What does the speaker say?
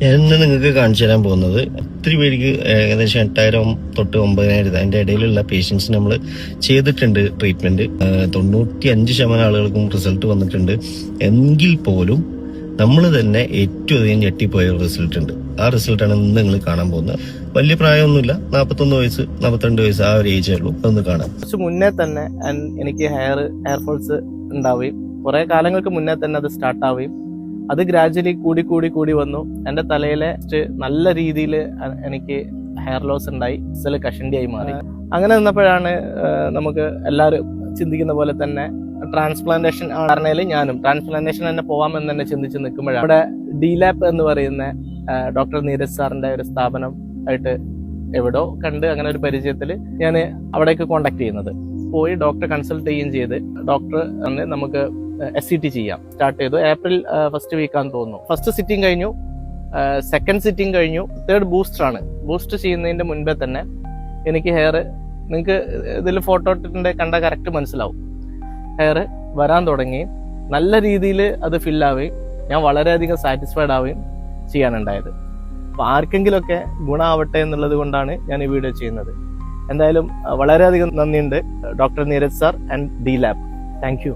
ഇന്ന് നിങ്ങൾക്ക് കാണിച്ചു തരാൻ പോകുന്നത് ഒത്തിരി പേർക്ക് ഏകദേശം 8,000 തൊട്ട് 9,000 അതിന്റെ ഇടയിലുള്ള പേഷ്യൻസിന് നമ്മൾ ചെയ്തിട്ടുണ്ട് ട്രീറ്റ്മെന്റ്. 95% ആളുകൾക്കും റിസൾട്ട് വന്നിട്ടുണ്ട്. എങ്കിൽ പോലും നമ്മൾ തന്നെ ഏറ്റവും അധികം ഞെട്ടിപ്പോയ റിസൾട്ട് ഉണ്ട്. ആ റിസൾട്ടാണ് ഇന്ന് നിങ്ങൾ കാണാൻ പോകുന്നത്. വലിയ പ്രായമൊന്നുമില്ല, 41 വയസ്സ് 42 വയസ്സ് ആ ഒരു ഏജേ ഉള്ളൂ. അതൊന്ന് കാണാം. കുറച്ച് മുന്നേ തന്നെ എനിക്ക് ഹെയർ ഫോൾസ് ഉണ്ടാവുകയും കുറെ കാലങ്ങൾക്ക് മുന്നേ തന്നെ അത് സ്റ്റാർട്ട് ആവുകയും അത് ഗ്രാജുവലി കൂടി വന്നു. എൻ്റെ തലയിലെ നല്ല രീതിയിൽ എനിക്ക് ഹെയർ ലോസ് ഉണ്ടായി, ചില കഷണ്ടിയായി മാറി. അങ്ങനെ നിന്നപ്പോഴാണ് നമുക്ക് എല്ലാവരും ചിന്തിക്കുന്ന പോലെ തന്നെ ട്രാൻസ്പ്ലാന്റേഷൻ ആണെന്നതിൽ ഞാനും ട്രാൻസ്പ്ലാന്റേഷൻ തന്നെ പോവാമെന്ന് തന്നെ ചിന്തിച്ച് നിൽക്കുമ്പോഴാണ് ഇവിടെ DLAP എന്ന് പറയുന്ന ഡോക്ടർ നീരജ് സാറിന്റെ ഒരു സ്ഥാപനം ആയിട്ട് എവിടോ കണ്ട് അങ്ങനെ ഒരു പരിചയത്തിൽ ഞാൻ അവിടേക്ക് കോണ്ടാക്ട് ചെയ്യുന്നത്. പോയി ഡോക്ടറെ കൺസൾട്ട് ചെയ്യുകയും ചെയ്ത് ഡോക്ടർ അന്ന് നമുക്ക് SCT ചെയ്യാം സ്റ്റാർട്ട് ചെയ്തു. ഏപ്രിൽ ഫസ്റ്റ് വീക്കാന്ന് തോന്നുന്നു. ഫസ്റ്റ് സിറ്റിംഗ് കഴിഞ്ഞു, സെക്കൻഡ് സിറ്റിംഗ് കഴിഞ്ഞു, തേർഡ് ബൂസ്റ്ററാണ്. ബൂസ്റ്റർ ചെയ്യുന്നതിന്റെ മുൻപേ തന്നെ എനിക്ക് ഹെയർ, നിങ്ങൾക്ക് ഇതിൽ ഫോട്ടോ ഇട്ടിട്ടുണ്ട് കണ്ട കറക്റ്റ് മനസ്സിലാവും, ഹെയർ വരാൻ തുടങ്ങി. നല്ല രീതിയിൽ അത് ഫില്ലാവുകയും ഞാൻ വളരെയധികം സാറ്റിസ്ഫൈഡ് ആവുകയും ചെയ്യാനുണ്ടായത്. അപ്പോൾ ആർക്കെങ്കിലുമൊക്കെ ഗുണമാവട്ടെ എന്നുള്ളത് കൊണ്ടാണ് ഞാൻ ഈ വീഡിയോ ചെയ്യുന്നത്. എന്തായാലും വളരെയധികം നന്ദിയുണ്ട് doctor Neeraj sir and DLAP. Thank you.